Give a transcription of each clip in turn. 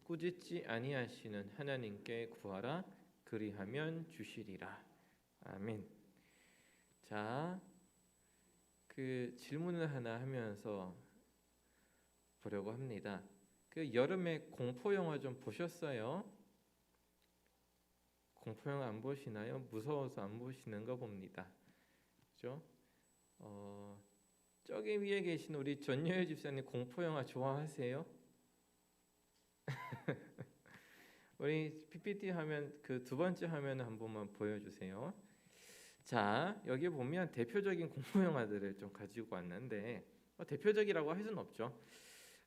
꾸짖지 아니하시는 하나님께 구하라. 그리하면 주시리라. 아멘. 자, 그 질문을 하나 하면서 보려고 합니다. 그 여름에 공포 영화 좀 보셨어요? 공포 영화 안 보시나요? 무서워서 안 보시는 거 봅니다. 그죠? 저기 위에 계신 우리 전여혜 집사님 공포 영화 좋아하세요? 우리 PPT 화면 그 두 번째 화면 한 번만 보여주세요. 자, 여기 보면 대표적인 공포 영화들을 좀 가지고 왔는데 대표적이라고 할 수는 없죠.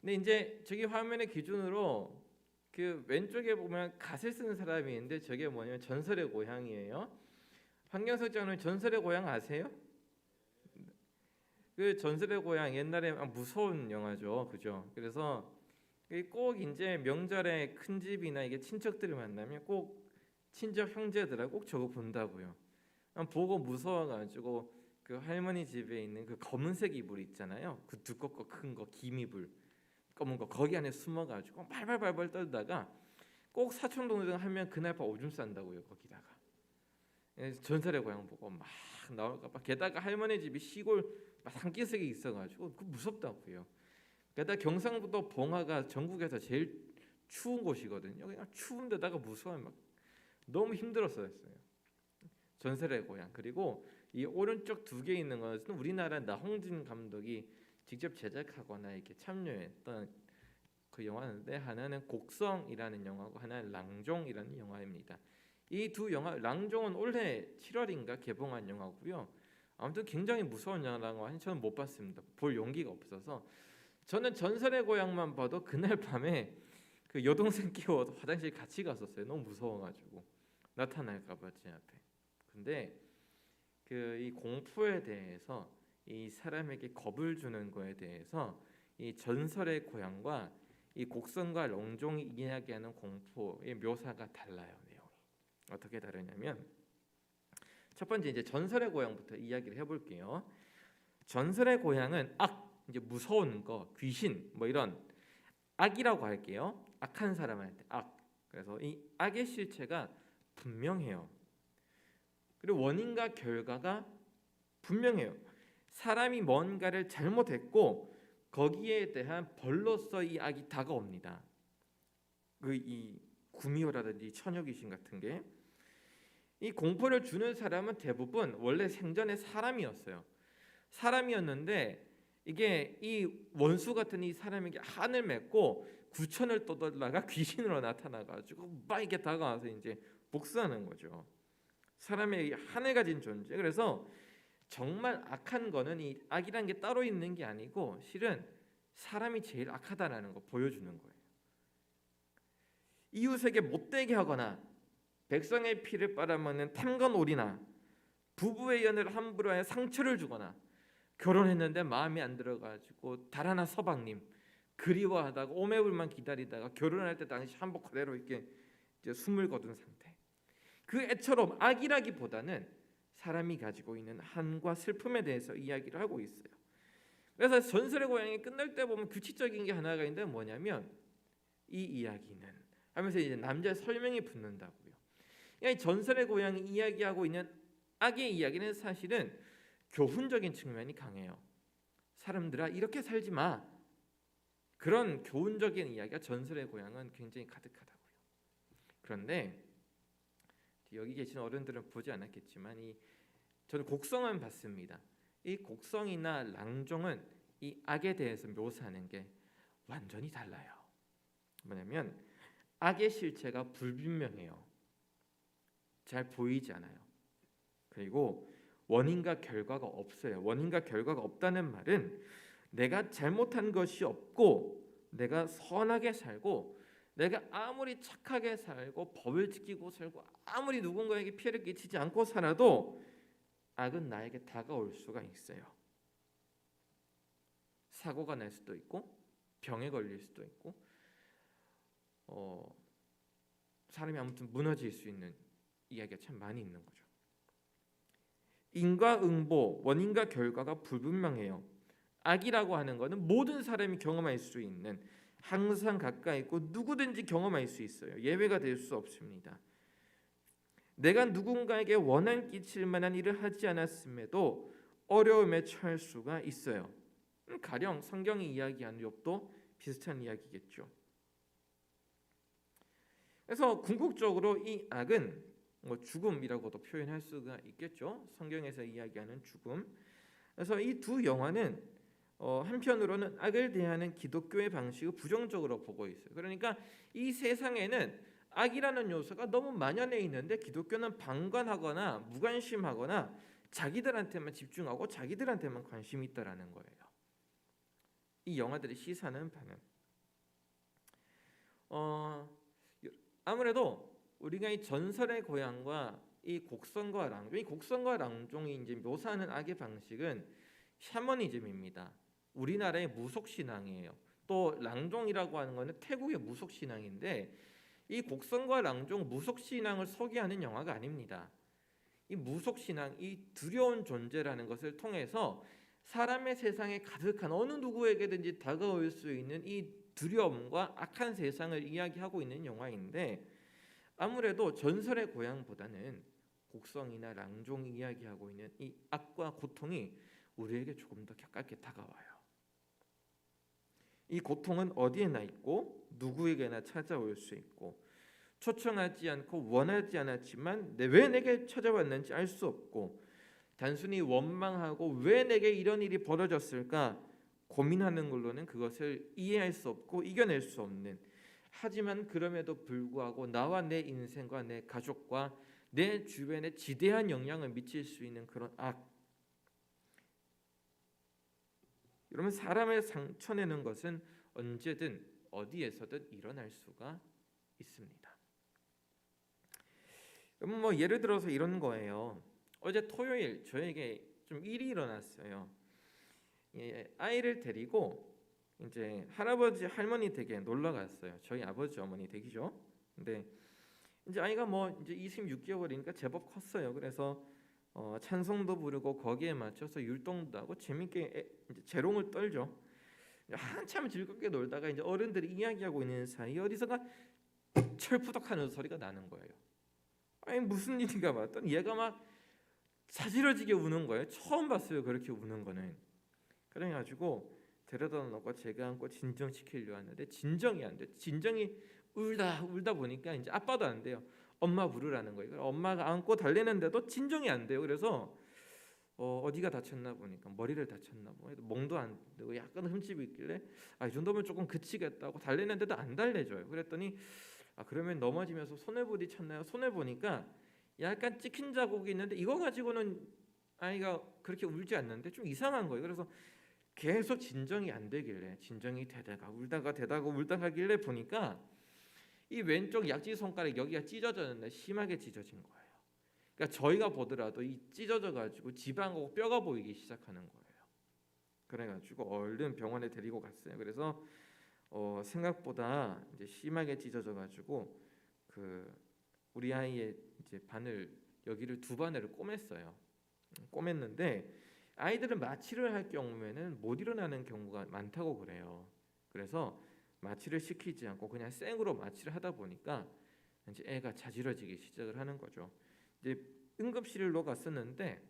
근데 이제 저기 화면의 기준으로 그 왼쪽에 보면 갓을 쓰는 사람이 있는데 저게 뭐냐면 전설의 고향이에요. 황경석 장로님 전설의 고향 아세요? 그 전설의 고향 옛날에 무서운 영화죠, 그죠? 그래서 꼭 이제 명절에 큰 집이나 이게 친척들을 만나면 꼭 친척 형제들하고 꼭 저거 본다고요. 보고 무서워가지고 그 할머니 집에 있는 그 검은색 이불 있잖아요. 그 두껍고 큰 거 김이불 검은 거 거기 안에 숨어가지고 발발발발 떨다가 꼭 사촌 동생 하면 그날 밤 오줌 싼다고요 거기다가. 전설의 고향 보고 막 나올까 봐. 게다가 할머니 집이 시골 산기슭에 있어가지고 그 무섭다고요. 게다가 경상북도 봉화가 전국에서 제일 추운 곳이거든요. 그냥 추운데다가 무서워요. 막 너무 힘들었어요. 전설의 고향. 그리고 이 오른쪽 두 개 있는 것은 우리나라 나홍진 감독이 직접 제작하거나 이렇게 참여했던 그 영화인데 하나는 곡성이라는 영화고 하나는 랑종이라는 영화입니다. 이 두 영화, 랑종은 올해 7월인가 개봉한 영화고요. 아무튼 굉장히 무서운 영화라고 하니 저는 못 봤습니다. 볼 용기가 없어서. 저는 전설의 고향만 봐도 그날 밤에 그 여동생 끼워서 화장실 같이 갔었어요. 너무 무서워가지고 나타날까봐 제 앞에. 근데 그 이 공포에 대해서 이 사람에게 겁을 주는 거에 대해서 이 전설의 고향과 이 곡성과 롱종이 이야기하는 공포의 묘사가 달라요. 내용이 어떻게 다르냐면 첫 번째 이제 전설의 고향부터 이야기를 해볼게요. 전설의 고향은 이제 무서운 거, 귀신 뭐 이런 악이라고 할게요. 악한 사람한테 악. 그래서 이 악의 실체가 분명해요. 그리고 원인과 결과가 분명해요. 사람이 뭔가를 잘못했고 거기에 대한 벌로서 이 악이 다가옵니다. 이 구미호라든지 처녀귀신 같은 게 이 공포를 주는 사람은 대부분 원래 생전에 사람이었어요. 사람이었는데 이게 이 원수 같은 이 사람에게 한을 맺고 구천을 떠돌다가 귀신으로 나타나가지고 막 이게 다가와서 이제 복수하는 거죠. 사람의 한을 가진 존재. 그래서 정말 악한 거는 이 악이란 게 따로 있는 게 아니고 실은 사람이 제일 악하다라는 거 보여주는 거예요. 이웃에게 못되게 하거나 백성의 피를 빨아먹는 탐관오리나 부부의 연애를 함부로 하여 상처를 주거나 결혼했는데 마음이 안 들어가지고 달아나 서방님 그리워하다가 오매불만 기다리다가 결혼할 때 당시 한복 그대로 이렇게 이제 숨을 거둔 상태. 그 애처럼 악이라기보다는 사람이 가지고 있는 한과 슬픔에 대해서 이야기를 하고 있어요. 그래서 전설의 고향이 끝날 때 보면 규칙적인 게 하나가 있는데 뭐냐면 이 이야기는 하면서 이제 남자 설명이 붙는다고요. 이 전설의 고향이 이야기하고 있는 악의 이야기는 사실은 교훈적인 측면이 강해요. 사람들아 이렇게 살지 마. 그런 교훈적인 이야기가 전설의 고향은 굉장히 가득하다고요. 그런데 여기 계신 어른들은 보지 않았겠지만 저는 곡성은 봤습니다. 이 곡성이나 랑종은 이 악에 대해서 묘사하는 게 완전히 달라요. 뭐냐면 악의 실체가 불분명해요. 잘 보이지 않아요. 그리고 원인과 결과가 없어요. 원인과 결과가 없다는 말은 내가 잘못한 것이 없고 내가 선하게 살고 내가 아무리 착하게 살고 법을 지키고 살고 아무리 누군가에게 피해를 끼치지 않고 살아도 악은 나에게 다가올 수가 있어요. 사고가 날 수도 있고 병에 걸릴 수도 있고 사람이 아무튼 무너질 수 있는 이야기가 참 많이 있는 거죠. 인과응보, 원인과 결과가 불분명해요. 악이라고 하는 것은 모든 사람이 경험할 수 있는 항상 가까이 있고 누구든지 경험할 수 있어요. 예외가 될 수 없습니다. 내가 누군가에게 원한 끼칠 만한 일을 하지 않았음에도 어려움에 처할 수가 있어요. 가령 성경이 이야기하는 욥도 비슷한 이야기겠죠. 그래서 궁극적으로 이 악은 죽음이라고도 표현할 수가 있겠죠. 성경에서 이야기하는 죽음. 그래서 이 두 영화는 한편으로는 악을 대하는 기독교의 방식을 부정적으로 보고 있어요. 그러니까 이 세상에는 악이라는 요소가 너무 만연해 있는데 기독교는 방관하거나 무관심하거나 자기들한테만 집중하고 자기들한테만 관심이 있다라는 거예요. 이 영화들이 시사하는 바는 아무래도 우리가 이 전설의 고향과 이 곡성과 랑종, 이 곡성과 랑종이 이제 묘사하는 악의 방식은 샤머니즘입니다. 우리나라의 무속 신앙이에요. 또 랑종이라고 하는 거는 태국의 무속 신앙인데 이 곡성과 랑종 무속 신앙을 소개하는 영화가 아닙니다. 이 무속 신앙, 이 두려운 존재라는 것을 통해서 사람의 세상에 가득한 어느 누구에게든지 다가올 수 있는 이 두려움과 악한 세상을 이야기하고 있는 영화인데 아무래도 전설의 고향보다는 곡성이나 랑종이 이야기하고 있는 이 악과 고통이 우리에게 조금 더 가깝게 다가와요. 이 고통은 어디에나 있고 누구에게나 찾아올 수 있고 초청하지 않고 원하지 않았지만 왜 내게 찾아왔는지 알 수 없고 단순히 원망하고 왜 내게 이런 일이 벌어졌을까 고민하는 걸로는 그것을 이해할 수 없고 이겨낼 수 없는, 하지만 그럼에도 불구하고 나와 내 인생과 내 가족과 내 주변에 지대한 영향을 미칠 수 있는 그런 악. 여러분, 사람을 상처내는 것은 언제든 어디에서든 일어날 수가 있습니다. 여러분, 예를 들어서 이런 거예요. 어제 토요일 저에게 좀 일이 일어났어요. 아이를 데리고 이제 할아버지 할머니 댁에 놀러 갔어요. 저희 아버지 어머니 댁이죠. 근데 이제 아이가 이제 26개월이니까 제법 컸어요. 그래서 찬송도 부르고 거기에 맞춰서 율동도 하고 재밌게 이제 재롱을 떨죠. 한참 즐겁게 놀다가 이제 어른들이 이야기하고 있는 사이에 어디서가 철푸덕하는 소리가 나는 거예요. 아니 무슨 일인가 봤더니 얘가 막 자지러지게 우는 거예요. 처음 봤어요, 그렇게 우는 거는. 그래가지고 데려다 놓고 제가 안고 진정시키려 하는데 진정이 안 돼. 진정이 울다 보니까 이제 아빠도 안 돼요. 엄마 부르라는 거예요. 엄마가 안고 달래는데도 진정이 안 돼요. 그래서 어디가 다쳤나 보니까 머리를 다쳤나 뭐 멍도 안 되고 약간 흠집이 있길래 이 정도면 조금 그치겠다고 달래는데도 안 달래줘요. 그랬더니 그러면 넘어지면서 손에 부딪혔나요? 손에 보니까 약간 찍힌 자국이 있는데 이거 가지고는 아이가 그렇게 울지 않는데 좀 이상한 거예요. 그래서 계속 진정이 안 되길래 진정이 되다가 울다가길래 보니까 이 왼쪽 약지 손가락 여기가 찢어졌는데 심하게 찢어진 거예요. 그러니까 저희가 보더라도 이 찢어져 가지고 지방하고 뼈가 보이기 시작하는 거예요. 그래가지고 얼른 병원에 데리고 갔어요. 그래서 생각보다 이제 심하게 찢어져 가지고 우리 아이의 이제 여기를 두 바늘을 꼬맸어요. 꼬맸는데 아이들은 마취를 할 경우에는 못 일어나는 경우가 많다고 그래요. 그래서 마취를 시키지 않고 그냥 생으로 마취를 하다 보니까 이제 애가 자지러지기 시작을 하는 거죠. 이제 응급실로 갔었는데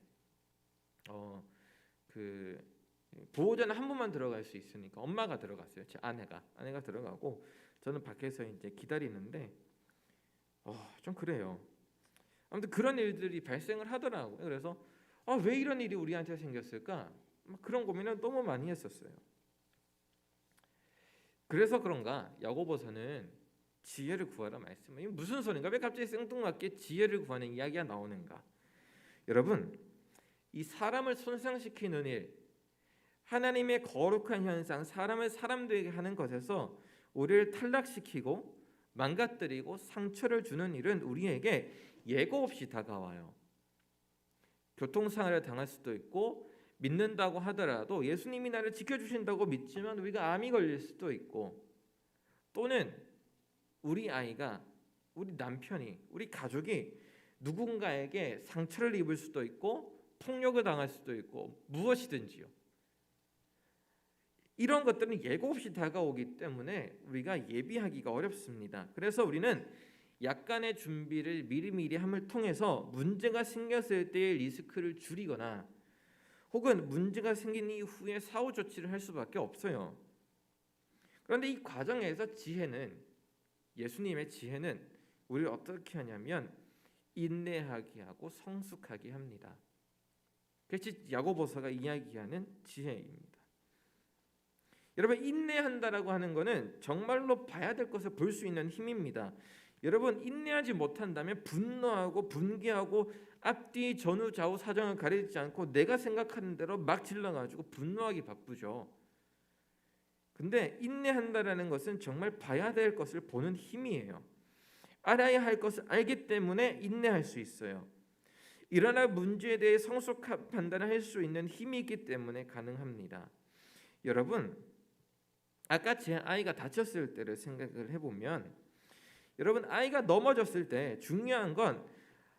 보호자는 한 분만 들어갈 수 있으니까 엄마가 들어갔어요. 제 아내가 들어가고 저는 밖에서 이제 기다리는데 좀 그래요. 아무튼 그런 일들이 발생을 하더라고요. 그래서 왜 이런 일이 우리한테 생겼을까? 그런 고민을 너무 많이 했었어요. 그래서 그런가 야고보서는 지혜를 구하라 말씀을. 이게 무슨 소린가? 왜 갑자기 생뚱맞게 지혜를 구하는 이야기가 나오는가? 여러분, 이 사람을 손상시키는 일, 하나님의 거룩한 현상, 사람을 사람들에게 하는 것에서 우리를 탈락시키고 망가뜨리고 상처를 주는 일은 우리에게 예고 없이 다가와요. 교통사고를 당할 수도 있고 믿는다고 하더라도 예수님이 나를 지켜주신다고 믿지만 우리가 암이 걸릴 수도 있고 또는 우리 아이가, 우리 남편이, 우리 가족이 누군가에게 상처를 입을 수도 있고 폭력을 당할 수도 있고 무엇이든지요. 이런 것들은 예고 없이 다가오기 때문에 우리가 예비하기가 어렵습니다. 그래서 우리는 약간의 준비를 미리미리 함을 통해서 문제가 생겼을 때의 리스크를 줄이거나 혹은 문제가 생긴 이후에 사후 조치를 할 수밖에 없어요. 그런데 이 과정에서 예수님의 지혜는 우리를 어떻게 하냐면 인내하게 하고 성숙하게 합니다. 그것이 야고보서가 이야기하는 지혜입니다. 여러분, 인내한다라고 하는 것은 정말로 봐야 될 것을 볼 수 있는 힘입니다. 여러분, 인내하지 못한다면 분노하고 분개하고 앞뒤 전후 좌우 사정을 가리지 않고 내가 생각하는 대로 막 질러가지고 분노하기 바쁘죠. 근데 인내한다라는 것은 정말 봐야 될 것을 보는 힘이에요. 알아야 할 것을 알기 때문에 인내할 수 있어요. 일어날 문제에 대해 성숙한 판단을 할 수 있는 힘이 있기 때문에 가능합니다. 여러분, 아까 제 아이가 다쳤을 때를 생각을 해보면, 여러분, 아이가 넘어졌을 때 중요한 건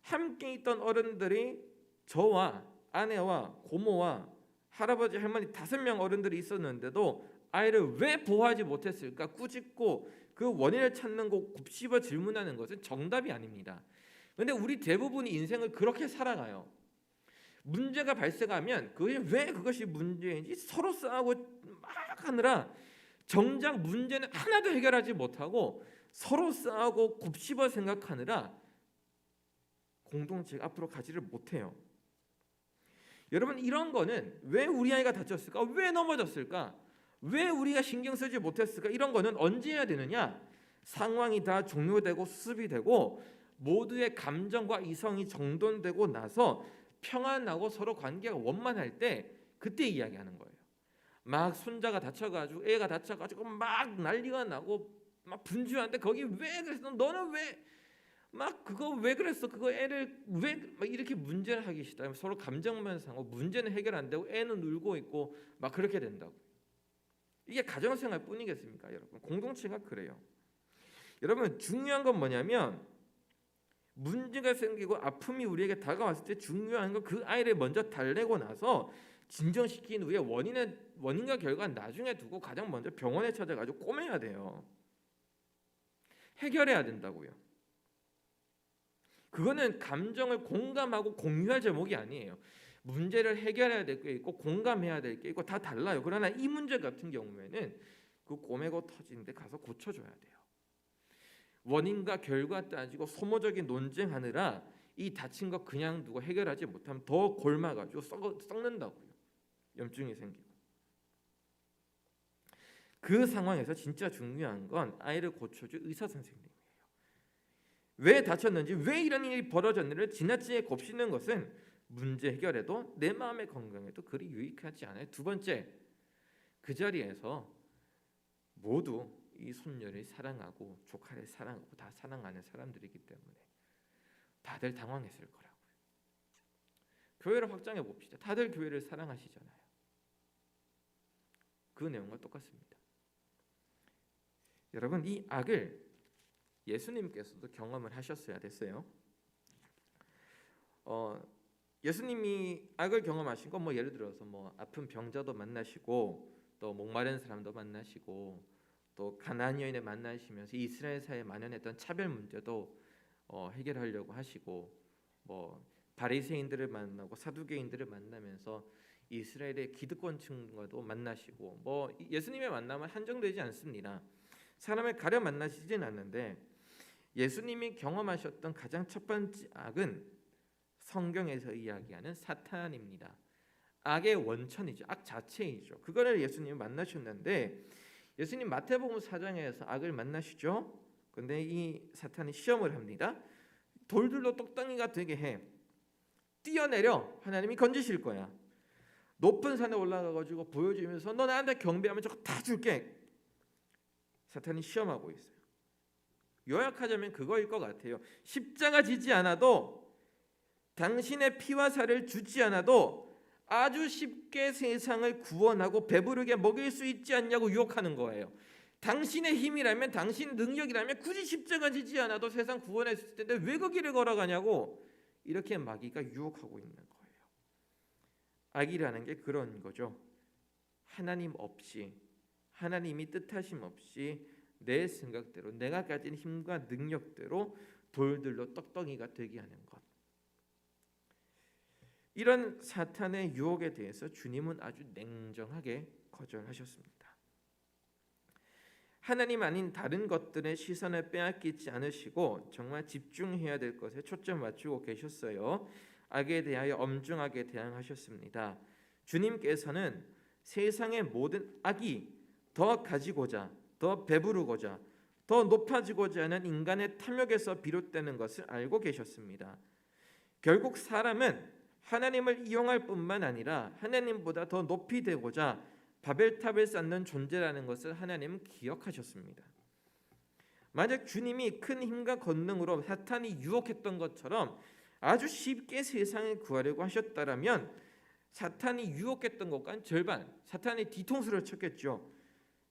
함께 있던 어른들이 저와 아내와 고모와 할아버지 할머니 5명 어른들이 있었는데도 아이를 왜 보호하지 못했을까 꾸짖고 그 원인을 찾는 거 곱씹어 질문하는 것은 정답이 아닙니다. 그런데 우리 대부분이 인생을 그렇게 살아가요. 문제가 발생하면 왜 그것이 문제인지 서로 싸우고 막 하느라 정작 문제는 하나도 해결하지 못하고 서로 싸우고 곱씹어 생각하느라 공동체가 앞으로 가지를 못해요. 여러분, 이런 거는 왜 우리 아이가 다쳤을까? 왜 넘어졌을까? 왜 우리가 신경 쓰지 못했을까? 이런 거는 언제 해야 되느냐? 상황이 다 종료되고 수습이 되고 모두의 감정과 이성이 정돈되고 나서 평안하고 서로 관계가 원만할 때 그때 이야기하는 거예요. 막 손자가 다쳐가지고 애가 다쳐가지고 막 난리가 나고 막 분주한데 거기 왜 그랬어? 너는 왜 막 그거 왜 그랬어? 그거 애를 왜 막 이렇게 문제를 하기 싫다. 서로 감정만 상하고 문제는 해결 안 되고 애는 울고 있고 막 그렇게 된다고. 이게 가정생활 뿐이겠습니까, 여러분? 공동체가 그래요. 여러분, 중요한 건 뭐냐면 문제가 생기고 아픔이 우리에게 다가왔을 때 중요한 건 그 아이를 먼저 달래고 나서 진정시킨 후에 원인과 결과는 나중에 두고 가장 먼저 병원에 찾아가지고 꼬매야 돼요. 해결해야 된다고요. 그거는 감정을 공감하고 공유할 제목이 아니에요. 문제를 해결해야 될 게 있고 공감해야 될 게 있고 다 달라요. 그러나 이 문제 같은 경우에는 그 꼬매고 터지는데 가서 고쳐줘야 돼요. 원인과 결과 따지고 소모적인 논쟁하느라 이 다친 거 그냥 두고 해결하지 못하면 더 골마가지고 썩는다고요. 염증이 생기고. 그 상황에서 진짜 중요한 건 아이를 고쳐줄 의사 선생님이에요. 왜 다쳤는지, 왜 이런 일이 벌어졌는지를 지나치게 곱씹는 것은 문제 해결에도 내 마음의 건강에도 그리 유익하지 않아요. 두 번째, 그 자리에서 모두 이 손녀를 사랑하고 조카를 사랑하고 다 사랑하는 사람들이기 때문에 다들 당황했을 거라고요. 교회를 확장해 봅시다. 다들 교회를 사랑하시잖아요. 그 내용과 똑같습니다. 여러분, 이 악을 예수님께서도 경험을 하셨어야 됐어요. 예수님이 악을 경험하신 건 예를 들어서 아픈 병자도 만나시고 또 목마른 사람도 만나시고 또 가나안 여인을 만나시면서 이스라엘 사회에 만연했던 차별 문제도 해결하려고 하시고 바리새인들을 만나고 사두개인들을 만나면서 이스라엘의 기득권층과도 만나시고 예수님의 만남은 한정되지 않습니다. 사람을 가려 만나시진 않는데 예수님이 경험하셨던 가장 첫 번째 악은 성경에서 이야기하는 사탄입니다. 악의 원천이죠. 악 자체이죠. 그거를 예수님이 만나셨는데 예수님 마태복음 4장에서 악을 만나시죠. 그런데 이 사탄이 시험을 합니다. 돌들로 똑딱이가 되게 해. 뛰어내려. 하나님이 건지실 거야. 높은 산에 올라가가지고 보여주면서 너 나한테 경배하면 저거 다 줄게. 사탄이 시험하고 있어요. 요약하자면 그거일 것 같아요. 십자가 지지 않아도 당신의 피와 살을 주지 않아도 아주 쉽게 세상을 구원하고 배부르게 먹일 수 있지 않냐고 유혹하는 거예요. 당신의 힘이라면 당신 능력이라면 굳이 십자가 지지 않아도 세상 구원할 수 있을 텐데 왜 그 길을 걸어가냐고 이렇게 마귀가 유혹하고 있는 거예요. 악이라는 게 그런 거죠. 하나님 없이 하나님이 뜻하심 없이 내 생각대로 내가 가진 힘과 능력대로 돌들로 떡덩이가 되게 하는 것. 이런 사탄의 유혹에 대해서 주님은 아주 냉정하게 거절하셨습니다. 하나님 아닌 다른 것들의 시선을 빼앗기지 않으시고 정말 집중해야 될 것에 초점 맞추고 계셨어요. 악에 대하여 엄중하게 대항하셨습니다. 주님께서는 세상의 모든 악이 더 가지고자, 더 배부르고자, 더 높아지고자 하는 인간의 탐욕에서 비롯되는 것을 알고 계셨습니다. 결국 사람은 하나님을 이용할 뿐만 아니라 하나님보다 더 높이 되고자 바벨탑을 쌓는 존재라는 것을 하나님은 기억하셨습니다. 만약 주님이 큰 힘과 권능으로 사탄이 유혹했던 것처럼 아주 쉽게 세상을 구하려고 하셨다라면 사탄이 유혹했던 것과는 절반, 사탄이 뒤통수를 쳤겠죠.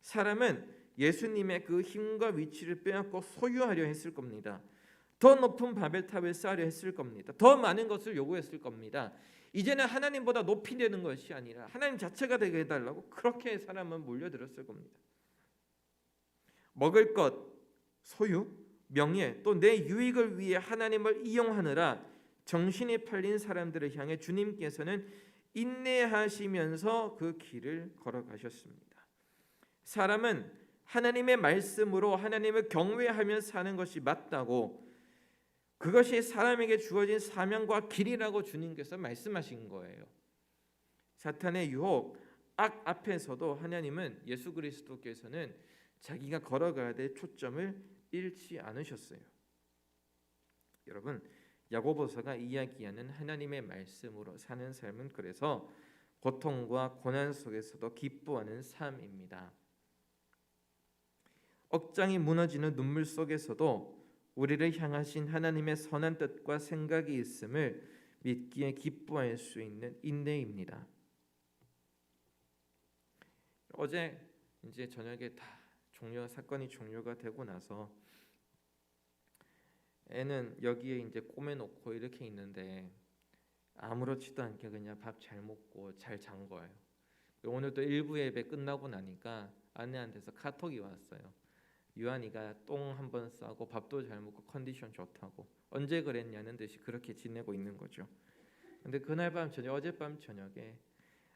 사람은 예수님의 그 힘과 위치를 빼앗고 소유하려 했을 겁니다. 더 높은 바벨탑을 쌓으려 했을 겁니다. 더 많은 것을 요구했을 겁니다. 이제는 하나님보다 높이 되는 것이 아니라 하나님 자체가 되게 해달라고 그렇게 사람은 몰려들었을 겁니다. 먹을 것, 소유, 명예, 또 내 유익을 위해 하나님을 이용하느라 정신이 팔린 사람들을 향해 주님께서는 인내하시면서 그 길을 걸어가셨습니다. 사람은 하나님의 말씀으로 하나님을 경외하며 사는 것이 맞다고, 그것이 사람에게 주어진 사명과 길이라고 주님께서 말씀하신 거예요. 사탄의 유혹, 악 앞에서도 하나님은, 예수 그리스도께서는 자기가 걸어가야 될 초점을 잃지 않으셨어요. 여러분, 야고보서가 이야기하는 하나님의 말씀으로 사는 삶은 그래서 고통과 고난 속에서도 기뻐하는 삶입니다. 억장이 무너지는 눈물 속에서도 우리를 향하신 하나님의 선한 뜻과 생각이 있음을 믿기에 기뻐할 수 있는 인내입니다. 어제 이제 저녁에 다 사건이 종료가 되고 나서 애는 여기에 이제 꼬매놓고 이렇게 있는데 아무렇지도 않게 그냥 밥 잘 먹고 잘 잔 거예요. 오늘도 일부 예배 끝나고 나니까 아내한테서 카톡이 왔어요. 유한이가 똥 한 번 싸고 밥도 잘 먹고 컨디션 좋다고. 언제 그랬냐는 듯이 그렇게 지내고 있는 거죠. 근데 그날 밤 저녁, 어젯밤 저녁에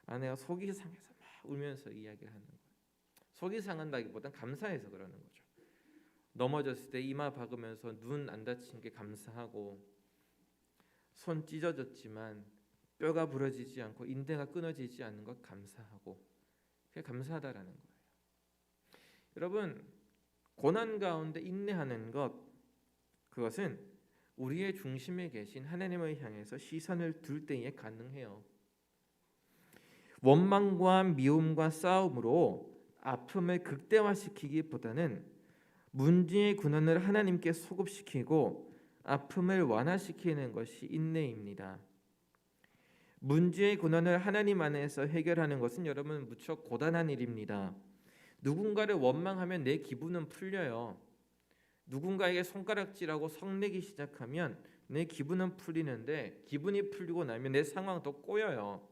아내가 속이 상해서 막 울면서 이야기를 하는 거예요. 속이 상한다기보단 감사해서 그러는 거죠. 넘어졌을 때 이마 박으면서 눈 안 다친 게 감사하고, 손 찢어졌지만 뼈가 부러지지 않고 인대가 끊어지지 않는 것 감사하고, 그게 감사하다라는 거예요. 여러분, 고난 가운데 인내하는 것, 그것은 우리의 중심에 계신 하나님을 향해서 시선을 둘 때에 가능해요. 원망과 미움과 싸움으로 아픔을 극대화시키기보다는 문제의 근원을 하나님께 소급시키고 아픔을 완화시키는 것이 인내입니다. 문제의 근원을 하나님 안에서 해결하는 것은 여러분 무척 고단한 일입니다. 누군가를 원망하면 내 기분은 풀려요. 누군가에게 손가락질하고 성내기 시작하면 내 기분은 풀리는데, 기분이 풀리고 나면 내 상황도 꼬여요.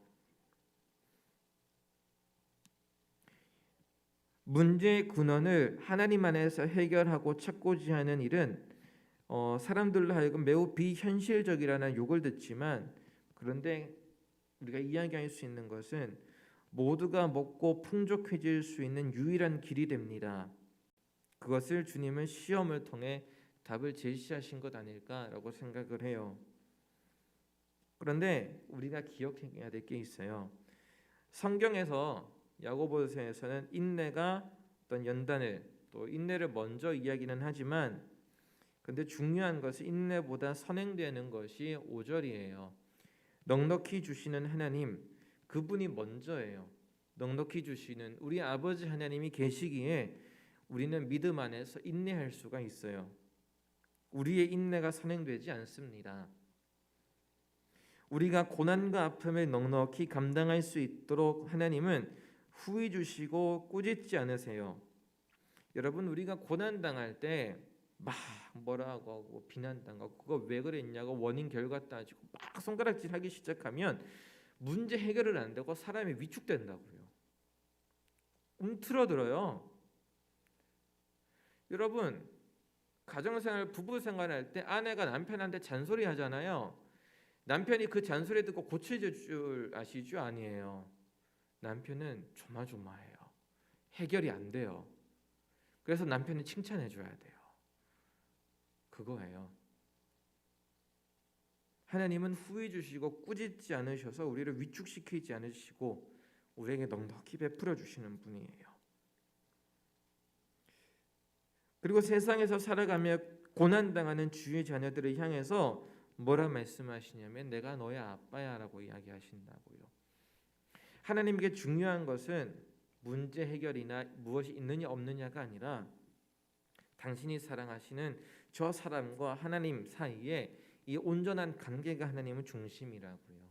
문제의 근원을 하나님 안에서 해결하고 찾고자 하는 일은 사람들로 하여금 매우 비현실적이라는 욕을 듣지만, 그런데 우리가 이야기할 수 있는 것은 모두가 먹고 풍족해질 수 있는 유일한 길이 됩니다. 그것을 주님은 시험을 통해 답을 제시하신 것 아닐까라고 생각을 해요. 그런데 우리가 기억해야 될 게 있어요. 성경에서 야고보서에서는 인내가 어떤 연단을, 또 인내를 먼저 이야기는 하지만, 근데 중요한 것은 인내보다 선행되는 것이 5절이에요. 넉넉히 주시는 하나님, 그분이 먼저예요. 넉넉히 주시는 우리 아버지 하나님이 계시기에 우리는 믿음 안에서 인내할 수가 있어요. 우리의 인내가 선행되지 않습니다. 우리가 고난과 아픔을 넉넉히 감당할 수 있도록 하나님은 후히 주시고 꾸짖지 않으세요. 여러분, 우리가 고난 당할 때 막 뭐라고 하고 비난당하고 그거 왜 그랬냐고 원인 결과 따지고 막 손가락질하기 시작하면 문제 해결을 안 되고 사람이 위축된다고요. 움트러들어요. 여러분, 가정생활, 부부생활할 때 아내가 남편한테 잔소리 하잖아요. 남편이 그 잔소리 듣고 고쳐질 줄 아시죠? 아니에요. 남편은 조마조마해요. 해결이 안 돼요. 그래서 남편이 칭찬해 줘야 돼요. 그거예요. 하나님은 후회 주시고 꾸짖지 않으셔서 우리를 위축시키지 않으시고 우리에게 넉넉히 베풀어 주시는 분이에요. 그리고 세상에서 살아가며 고난당하는 주의 자녀들을 향해서 뭐라 말씀하시냐면 내가 너의 아빠야 라고 이야기하신다고요. 하나님께 중요한 것은 문제 해결이나 무엇이 있느냐 없느냐가 아니라 당신이 사랑하시는 저 사람과 하나님 사이에 이 온전한 관계가 하나님은 중심이라고요.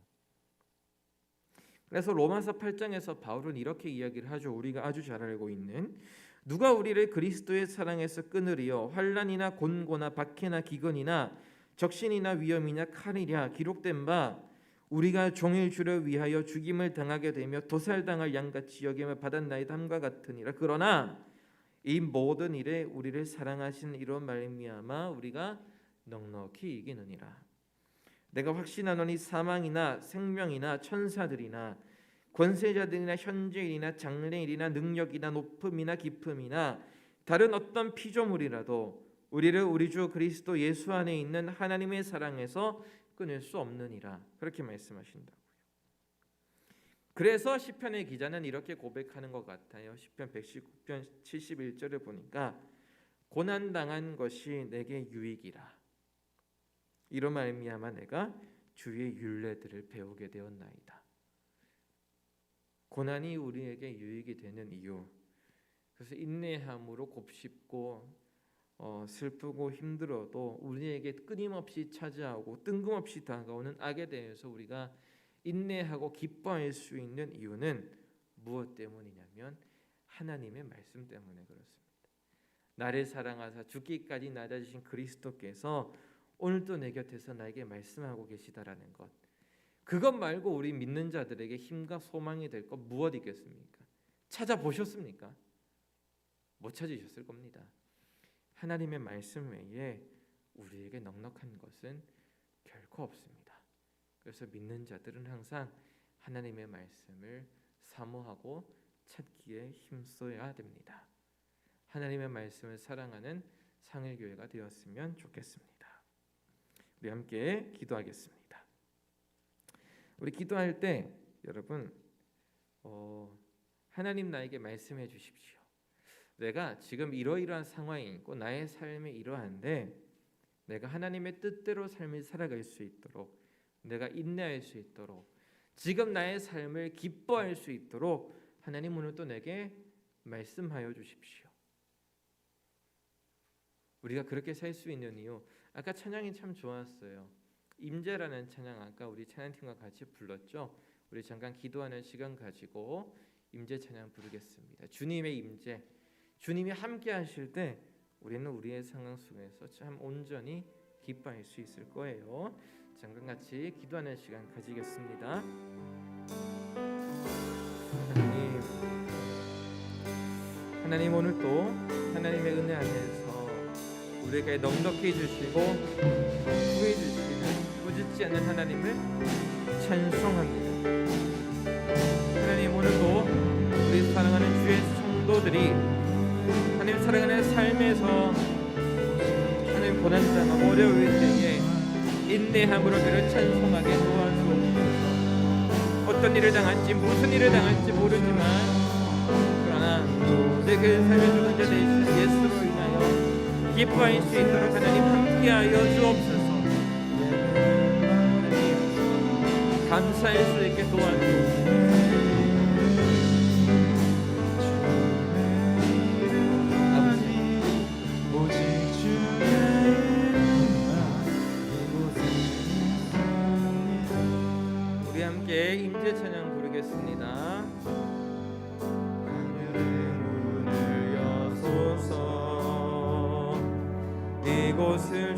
그래서 로마서 8장에서 바울은 이렇게 이야기를 하죠. 우리가 아주 잘 알고 있는 누가 우리를 그리스도의 사랑에서 끊으리요 환난이나 곤고나 박해나 기근이나 적신이나 위험이냐 칼이랴 기록된 바 우리가 종일 주를 위하여 죽임을 당하게 되며 도살당할 양같이 여김을 받았나이다 함과 같으니라. 그러나 이 모든 일에 우리를 사랑하신 이로 말미암아 우리가 넉넉히 이기느니라. 내가 확신하노니 사망이나 생명이나 천사들이나 권세자들이나 현재일이나 장래일이나 능력이나 높음이나 깊음이나 다른 어떤 피조물이라도 우리를 우리 주 그리스도 예수 안에 있는 하나님의 사랑에서 끊을 수 없느니라. 그렇게 말씀하신다고요. 그래서 시편의 기자는 이렇게 고백하는 것 같아요. 시편 119편 71절을 보니까 고난당한 것이 내게 유익이라. 이로 말미암아 내가 주의 율례들을 배우게 되었나이다. 고난이 우리에게 유익이 되는 이유, 그래서 인내함으로 곱씹고 슬프고 힘들어도 우리에게 끊임없이 찾아오고 뜬금없이 다가오는 악에 대해서 우리가 인내하고 기뻐할 수 있는 이유는 무엇 때문이냐면 하나님의 말씀 때문에 그렇습니다. 나를 사랑하사 죽기까지 낮아지신 그리스도께서 오늘도 내 곁에서 나에게 말씀하고 계시다라는 것, 그것 말고 우리 믿는 자들에게 힘과 소망이 될 것 무엇 있겠습니까? 찾아보셨습니까? 못 찾으셨을 겁니다. 하나님의 말씀 외에 우리에게 넉넉한 것은 결코 없습니다. 그래서 믿는 자들은 항상 하나님의 말씀을 사모하고 찾기에 힘써야 됩니다. 하나님의 말씀을 사랑하는 상일교회가 되었으면 좋겠습니다. 우리 함께 기도하겠습니다. 우리 기도할 때 여러분 하나님 나에게 말씀해 주십시오. 내가 지금 이러이러한 상황이 있고 나의 삶이 이러한데 내가 하나님의 뜻대로 삶을 살아갈 수 있도록, 내가 인내할 수 있도록, 지금 나의 삶을 기뻐할 수 있도록 하나님 오늘 또 내게 말씀하여 주십시오. 우리가 그렇게 살 수 있는 이유, 아까 찬양이 참 좋았어요. 임재라는 찬양 아까 우리 찬양팀과 같이 불렀죠. 우리 잠깐 기도하는 시간 가지고 임재 찬양 부르겠습니다. 주님의 임재, 주님이 함께 하실 때 우리는 우리의 상황 속에서 참 온전히 기뻐할 수 있을 거예요. 잠깐 같이 기도하는 시간 가지겠습니다. 하나님 오늘도 하나님의 은혜 안에서 우리에게 넉넉히 주시고 후해 주시는 꾸짖지 않는 하나님을 찬송합니다. 하나님 오늘도 우리 사랑하는 주의 성도들이 하나님 사랑하는 삶에서 하나님 고난당하고 어려울 때에 인내함으로 그를 찬송하게 도와주옵소서. 어떤 일을 당할지 무슨 일을 당할지 모르지만 그러나 내게 삶의 주권자 되신 예수로 인하여 기뻐할 수 있도록 하나님 함께하여 주옵소서. 하나님 감사할 수 있게 도와주옵소서. 임재 찬양 부르겠습니다. 하늘의 문을 여소서, 이곳을